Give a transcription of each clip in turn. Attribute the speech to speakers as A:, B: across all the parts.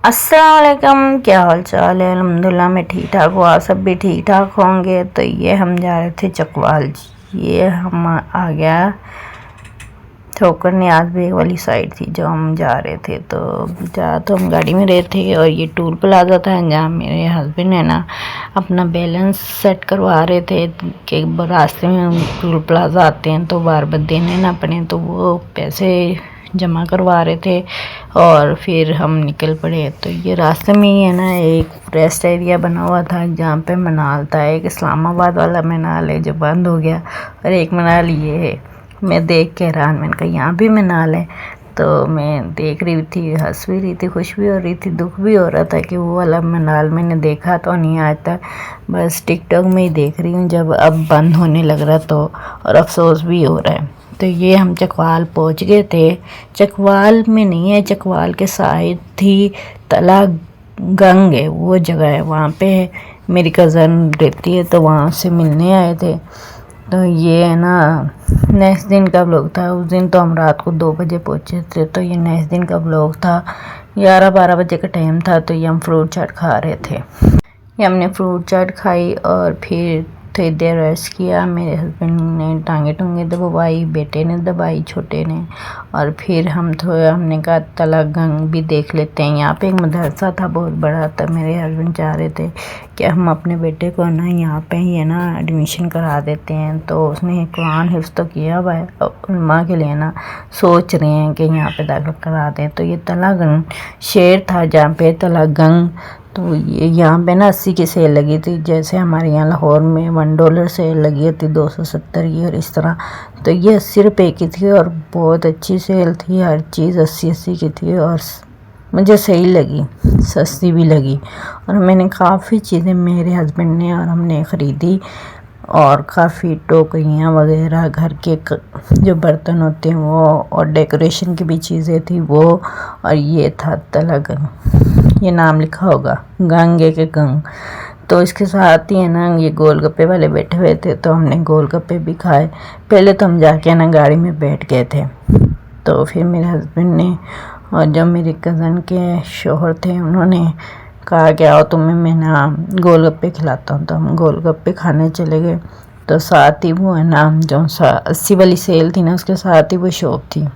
A: अस्सलाम वालेकुम, क्या हाल चाल है। अल्हम्दुलिल्लाह मैं ठीक ठाक हूँ, आप सब भी ठीक ठाक होंगे। तो ये हम जा रहे थे चकवाल। ये हम आ गया ठोकर न्याज बेग वाली साइड थी जो हम जा रहे थे। तो हम गाड़ी में रहे थे और ये टूल प्लाजा था जहाँ मेरे हस्बैंड है ना अपना बैलेंस सेट करवा रहे थे कि रास्ते में टूल प्लाजा आते हैं तो बार बार देने ना पड़े, तो वो पैसे जमा करवा रहे थे और फिर हम निकल पड़े। तो ये रास्ते में ही है ना एक रेस्ट एरिया बना हुआ था जहाँ पे मनाल था। एक इस्लामाबाद वाला मनाल है जो बंद हो गया और एक मनाल ये है। मैं देख के हैरान, मैंने कहा यहाँ भी मनाल है। तो मैं देख रही थी, हंस भी रही थी, खुश भी हो रही थी, दुख भी हो रहा था कि वो वाला मनाल मैंने देखा तो नहीं आज तक, बस टिकटॉक में ही देख रही हूँ जब अब बंद होने लग रहा तो, और अफसोस भी हो रहा है। तो ये हम चकवाल पहुंच गए थे। चकवाल में नहीं है, चकवाल के साइड थी तला गंग है, वो जगह है, वहाँ पे मेरी कज़न रहती है तो वहाँ से मिलने आए थे। तो ये है ना नेक्स्ट दिन का व्लॉग था। उस दिन तो हम रात को 2 बजे पहुँचे थे, तो ये नेक्स्ट दिन का व्लॉग था। 11-12 बजे का टाइम था। तो ये हम फ्रूट चाट खा रहे थे। ये हमने फ्रूट चाट खाई और फिर थोड़ी देर रेस्ट किया। मेरे हस्बैंड ने टांगे टूंगे दबाई, बेटे ने दबाई, छोटे ने। और फिर हमने कहा तला गंग भी देख लेते हैं। यहाँ पे एक मदरसा था बहुत बड़ा, तब मेरे हस्बैंड चाह रहे थे कि हम अपने बेटे को ना यहाँ पे ही है ना एडमिशन करा देते हैं। तो उसने कुरान हिफ्ज़ तो किया हुआ है, उलमा के लिए ना सोच रहे हैं कि यहाँ पे दाखिल करा दें। तो ये तला गंग शेर था जहाँ पे तला गंग। तो ये यहाँ पे ना 80 की सेल लगी थी, जैसे हमारे यहाँ लाहौर में $1 सेल लगी होती 270 की, और इस तरह। तो ये 80 रुपये की थी और बहुत अच्छी सेल थी, हर चीज़ 80-80 की थी और मुझे सही लगी, सस्ती भी लगी। और मैंने काफ़ी चीज़ें मेरे हस्बैंड ने और हमने ख़रीदी और काफ़ी टोकरियाँ वगैरह घर के जो बर्तन होते हैं वो, और डेकोरेशन की भी चीज़ें थी वो। और ये था तला गंग, ये नाम लिखा होगा गंगे के गंग। तो इसके साथ ही है ना ये गोलगप्पे वाले बैठे हुए थे, तो हमने गोलगप्पे भी खाए। पहले तो हम जाके ना गाड़ी में बैठ गए थे, तो फिर मेरे हस्बैंड ने और जो मेरी कज़न के शोहर थे उन्होंने कहा कि आओ तुम्हें मैं ना गोलगप्पे खिलाता हूँ। तो हम गोलगप्पे खाने चले गए। तो साथ ही वो है ना जो 80 वाली सेल थी ना उसके साथ ही वो शॉप थी,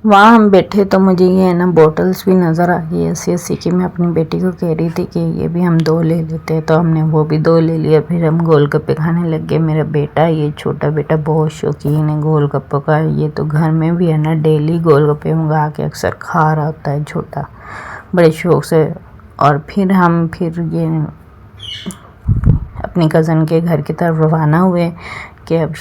A: वहाँ हम बैठे। तो मुझे ये है ना बोटल्स भी नज़र आ गई 80-80 की। मैं अपनी बेटी को कह रही थी कि ये भी हम 2 ले लेते हैं, तो हमने वो भी 2 ले लिया। फिर हम गोलगप्पे खाने लग गए। मेरा बेटा, ये छोटा बेटा बहुत शौकीन है गोलगप्पों का। ये तो घर में भी है ना डेली गोलगप्पे मंगा के अक्सर खा रहा होता है छोटा, बड़े शौक से। और फिर ये अपनी कज़न के घर की तरफ रवाना हुए कि अब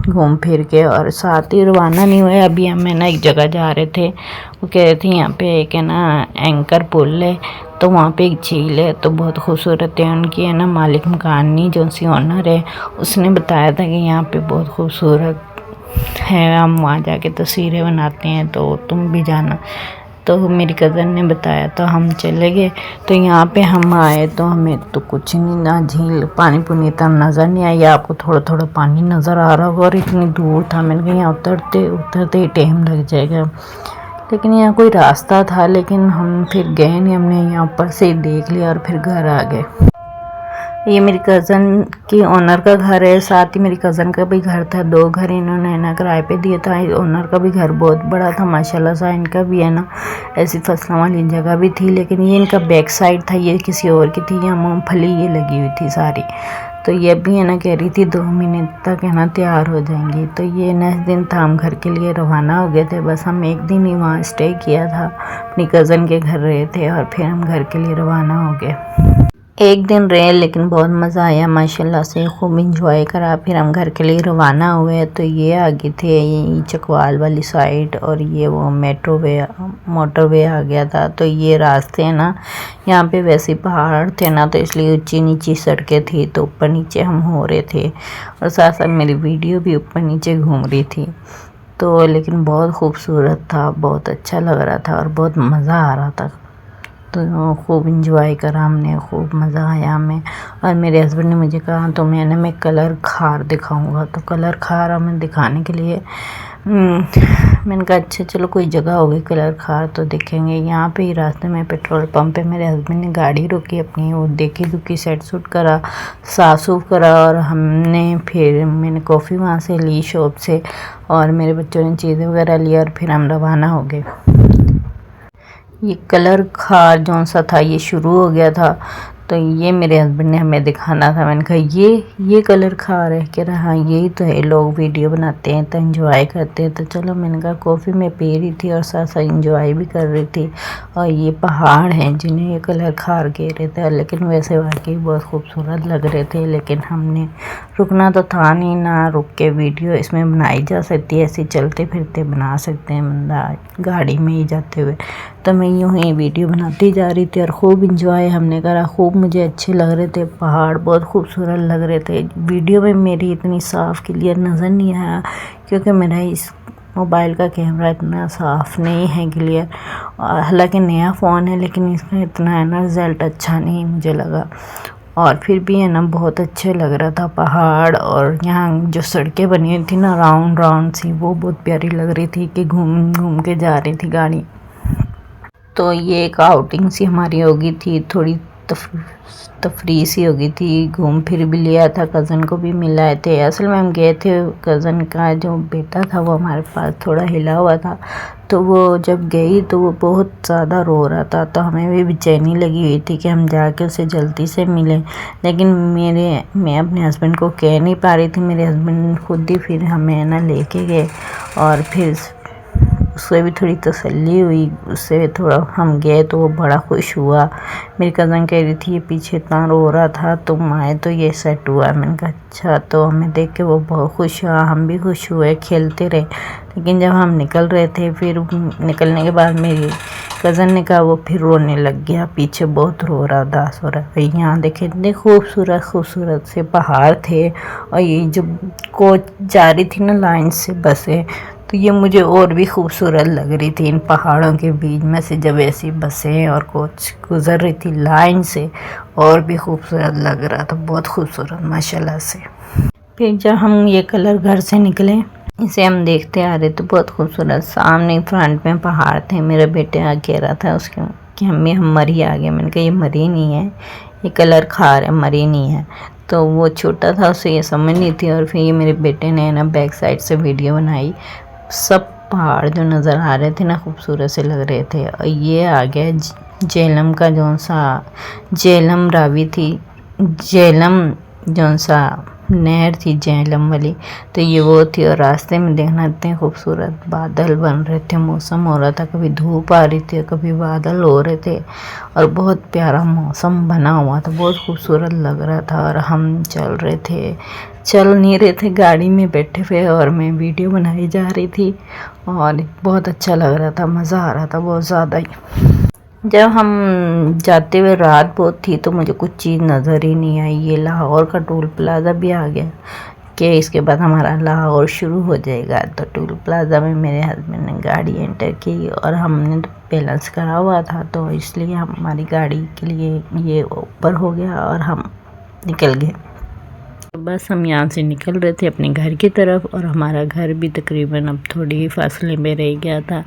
A: घूम फिर के, और साथ ही रवाना नहीं हुए, अभी हम है ना एक जगह जा रहे थे। वो कह रहे थे यहाँ पे एक है ना एंकर पुल है, तो वहाँ पे एक झील है, तो बहुत खूबसूरत है। उनकी है ना मालिक मकानी जो सी ओनर है उसने बताया था कि यहाँ पे बहुत खूबसूरत है, हम वहाँ जाके तस्वीरें बनाते हैं, तो तुम भी जाना। तो मेरी कज़न ने बताया तो हम चले गए। तो यहाँ पे हम आए तो हमें तो कुछ नहीं, ना झील, पानी पुनी इतना नज़र नहीं आया। आपको थोड़ा थोड़ा पानी नज़र आ रहा होगा और इतनी दूर था। मैंने कहा यहाँ उतरते उतरते ही टाइम लग जाएगा, लेकिन यहाँ कोई रास्ता था, लेकिन हम फिर गए नहीं, हमने यहाँ ऊपर से ही देख लिया और फिर घर आ गए। ये मेरी कज़न की ओनर का घर है, साथ ही मेरी कज़न का भी घर था। 2 घर इन्होंने ना किराए पे दिया था। ओनर का भी घर बहुत बड़ा था माशाल्लाह सा। इनका भी है ना ऐसी फसलों वाली जगह भी थी, लेकिन ये इनका बैक साइड था, ये किसी और की थी। यहाँ मूँगफली ये लगी हुई थी सारी। तो ये भी है ना कह रही थी 2 महीने तक है ना तैयार हो जाएंगी। तो ये नेक्स्ट दिन था, हम घर के लिए रवाना हो गए थे। बस हम एक दिन ही वहाँ स्टे किया था, अपनी कज़न के घर रहे थे और फिर हम घर के लिए रवाना हो गए। एक दिन रहे लेकिन बहुत मज़ा आया माशाल्लाह से, खूब इंजॉय करा। फिर हम घर के लिए रवाना हुए। तो ये आगे थे ये चकवाल वाली साइड, और ये वो मोटरवे आ गया था। तो ये रास्ते हैं ना यहाँ पे वैसे पहाड़ थे ना, तो इसलिए ऊंची नीची सड़कें थी, तो ऊपर नीचे हम हो रहे थे और साथ साथ मेरी वीडियो भी ऊपर नीचे घूम रही थी। तो लेकिन बहुत खूबसूरत था, बहुत अच्छा लग रहा था और बहुत मज़ा आ रहा था। तो खूब इंजॉय करा हमने, खूब मज़ा आया हमें। और मेरे हस्बैंड ने मुझे कहा तो मैं कलर खार दिखाऊंगा। तो कलर खार हमें दिखाने के लिए मैंने कहा अच्छा चलो कोई जगह होगी कलर खार तो देखेंगे। यहाँ पे ही रास्ते में पेट्रोल पंप पे मेरे हस्बैंड ने गाड़ी रोकी अपनी, वो देखी दुखी सेट सूट करा, साफ सूफ करा, और फिर मैंने कॉफ़ी वहाँ से ली शॉप से, और मेरे बच्चों ने चीज़ें वगैरह ली और फिर हम रवाना हो गए। ये कलर खार जौन सा था ये शुरू हो गया था, तो ये मेरे हस्बैंड ने हमें दिखाना था। मैंने कहा ये कलर खार है, कह रहा हाँ यही तो है, लोग वीडियो बनाते हैं तो एंजॉय करते हैं। तो चलो मैंने कहा कॉफ़ी में पी रही थी और साथ साथ एंजॉय भी कर रही थी। और ये पहाड़ हैं जिन्हें ये कलर खार कह रहे थे, लेकिन वैसे वाकई बहुत खूबसूरत लग रहे थे। लेकिन हमने रुकना तो था नहीं, ना रुक के वीडियो इसमें बनाई जा सकती है, ऐसे चलते फिरते बना सकते हैं बंदा गाड़ी में ही जाते हुए। तो मैं यूँ ही वीडियो बनाती जा रही थी और खूब इंजॉय हमने करा, खूब मुझे अच्छे लग रहे थे, पहाड़ बहुत खूबसूरत लग रहे थे। वीडियो में मेरी इतनी साफ़ क्लियर नज़र नहीं आया क्योंकि मेरा इस मोबाइल का कैमरा इतना साफ़ नहीं है क्लियर, हालांकि नया फ़ोन है लेकिन इसका इतना है ना रिज़ल्ट अच्छा नहीं मुझे लगा। और फिर भी है ना बहुत अच्छे लग रहा था पहाड़, और यहाँ जो सड़कें बनी हुई थी ना राउंड राउंड सी, वो बहुत प्यारी लग रही थी कि घूम घूम के जा रही थी गाड़ी। तो ये एक आउटिंग सी हमारी हो गई थी, थोड़ी तफरी सी हो गई थी, घूम फिर भी लिया था, कज़न को भी मिलाए थे। असल में हम गए थे, कज़न का जो बेटा था वो हमारे पास थोड़ा हिला हुआ था, तो वो जब गई तो वो बहुत ज़्यादा रो रहा था, तो हमें भी बेचैनी लगी हुई थी कि हम जाके उसे जल्दी से मिलें। लेकिन मैं अपने हस्बैंड को कह नहीं पा रही थी, मेरे हस्बैंड खुद ही फिर हमें ना लेके गए, और फिर उससे भी थोड़ी तसल्ली हुई, उससे थोड़ा हम गए तो वो बड़ा खुश हुआ। मेरी कज़न कह रही थी ये पीछे इतना रो रहा था, तुम आए तो ये सेट हुआ। मैंने कहा अच्छा, तो हमें देख के वो बहुत खुश हुआ, हम भी खुश हुए, खेलते रहे। लेकिन जब हम निकल रहे थे, फिर निकलने के बाद मेरी कज़न ने कहा वो फिर रोने लग गया, पीछे बहुत रो रहा, उदास हो रहा। भाई यहाँ देखे इतने खूबसूरत खूबसूरत से पहाड़ थे, और ये जो कोच जा रही थी ना लाइन से बसें, तो ये मुझे और भी खूबसूरत लग रही थी इन पहाड़ों के बीच में से जब ऐसी बसें और कोच गुज़र रही थी लाइन से, और भी खूबसूरत लग रहा था, बहुत खूबसूरत माशाल्लाह से। फिर जब हम ये कलर घर से निकले, इसे हम देखते आ रहे तो बहुत खूबसूरत सामने फ्रंट में पहाड़ थे। मेरे बेटे आ कह रहा था उसके कि हम मरी आ गए। मैंने कहा ये मरी नहीं है, ये कलर खार है, मरी नहीं है। तो वो छोटा था, उसे ये समझ नहीं थी, और फिर ये मेरे बेटे ने ना बैक साइड से वीडियो बनाई। सब पहाड़ जो नज़र आ रहे थे ना खूबसूरत से लग रहे थे। और ये आ गया झेलम का जौन सा झेलम रावी थी, झेलम जौन सा नहर थी झेलम वाली, तो ये वो थी। और रास्ते में देखना इतने खूबसूरत बादल बन रहे थे, मौसम हो रहा था, कभी धूप आ रही थी कभी बादल हो रहे थे, और बहुत प्यारा मौसम बना हुआ था, बहुत खूबसूरत लग रहा था। और हम चल नहीं रहे थे, गाड़ी में बैठे हुए, और मैं वीडियो बनाई जा रही थी, और बहुत अच्छा लग रहा था, मज़ा आ रहा था बहुत ज़्यादा ही। जब हम जाते हुए रात बहुत थी तो मुझे कुछ चीज़ नज़र ही नहीं आई। ये लाहौर का टोल प्लाज़ा भी आ गया कि इसके बाद हमारा लाहौर शुरू हो जाएगा। तो टोल प्लाज़ा में मेरे हस्बैंड ने गाड़ी एंटर की, और हमने तो बैलेंस करा हुआ था, तो इसलिए हमारी गाड़ी के लिए ये ऊपर हो गया और हम निकल गए। तो बस हम यहाँ से निकल रहे थे अपने घर की तरफ, और हमारा घर भी तकरीबन अब थोड़ी ही फासले में रह गया था।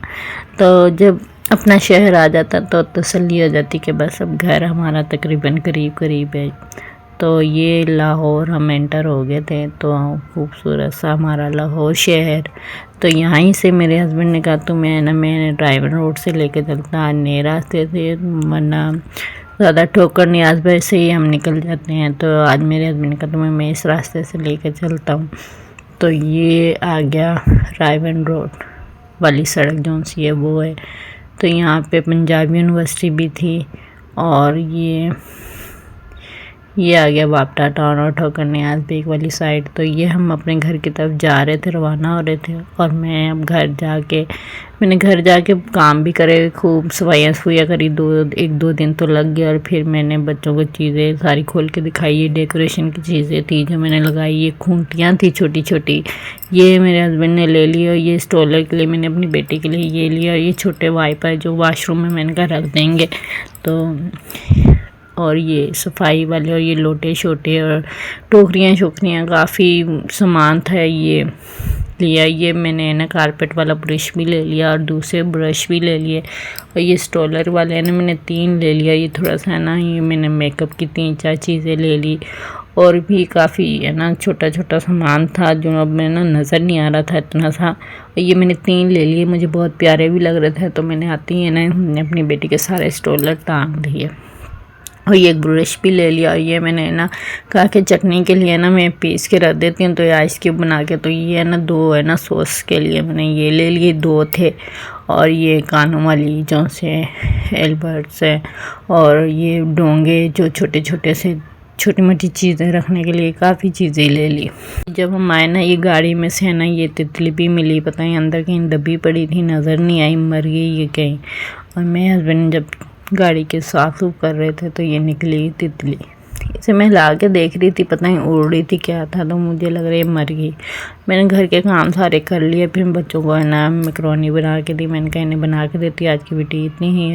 A: तो जब अपना शहर आ जाता तो तसल्ली हो जाती कि बस अब घर हमारा तकरीबन करीब करीब है। तो ये लाहौर हम एंटर हो गए थे, तो खूबसूरत सा हमारा लाहौर शहर। तो यहाँ ही से मेरे हस्बैंड ने कहा तो मैंने ड्राइवर रोड से लेके चलता, आज नए रास्ते थे वरना ज़्यादा ठोकर नहीं, आज वैसे ही हम निकल जाते हैं। तो आज मेरे हस्बैंड ने कहा मैं इस रास्ते से लेके चलता हूँ। तो ये आ गया रायवन रोड वाली सड़क जो सी है वो है। तो यहाँ पे पंजाब यूनिवर्सिटी भी थी, और ये आ गया वापटा टाउन और ठोकर न्याज बेग वाली साइड। तो ये हम अपने घर की तरफ जा रहे थे, रवाना हो रहे थे। और मैं अब मैंने घर जाके काम भी करे, खूब सफाइयाँ करी, एक दो दिन तो लग गया। और फिर मैंने बच्चों को चीज़ें सारी खोल के दिखाई। ये डेकोरेशन की चीज़ें थी जो मैंने लगाई, ये खूंटियाँ थी छोटी छोटी, ये मेरे हस्बैंड ने ले ली। और ये स्टॉलर के लिए मैंने अपनी बेटी के लिए ये लिया। और ये छोटे वाइपर जो वॉशरूम में मैंने कहा रख देंगे। तो और ये सफाई वाले, और ये लोटे शोटे और टोकरियाँ शोकरियाँ, काफ़ी सामान था ये लिया। ये मैंने ना कारपेट वाला ब्रश भी ले लिया और दूसरे ब्रश भी ले लिए, और ये स्टॉलर वाले है ना मैंने 3 ले लिया। ये थोड़ा सा ना, ये मैंने मेकअप की 3-4 चीज़ें ले ली, और भी काफ़ी है ना छोटा छोटा सामान था जो अब मैं ना नज़र नहीं आ रहा था इतना सा। ये मैंने 3 ले लिए, मुझे बहुत प्यारे भी लग रहे थे, तो मैंने आती है ना अपनी बेटी के सारे स्टॉलर टांग दिए। और ये एक ब्रश भी ले लिया। और ये मैंने ना कहा कि चटनी के लिए ना मैं पीस के रख देती हूँ, तो ये आइस क्यूब बना के, तो ये है ना 2 है ना सॉस के लिए मैंने ये ले लिए, 2 थे। और ये कानों वाली जो से एल्बर्ट्स है, और ये डोंगे जो छोटे छोटे से छोटी मोटी चीज़ें रखने के लिए काफ़ी चीज़ें ले ली। जब हम आए ना ये गाड़ी में से है ना ये तितली भी मिली, पता नहीं अंदर कहीं दबी पड़ी थी, नज़र नहीं आई, मर गई ये कहीं। और मेरे हस्बैंड जब गाड़ी के साफ कर रहे थे तो ये निकली तितली। इसे मैं ला के देख रही थी, पता नहीं उड़ रही थी क्या था, तो मुझे लग रहा है मर गई। मैंने घर के काम सारे कर लिए, फिर बच्चों को है ना मैकरोनी बना के दी। मैंने कहा इन्हें बना के देती, आज की बेटी इतनी ही है।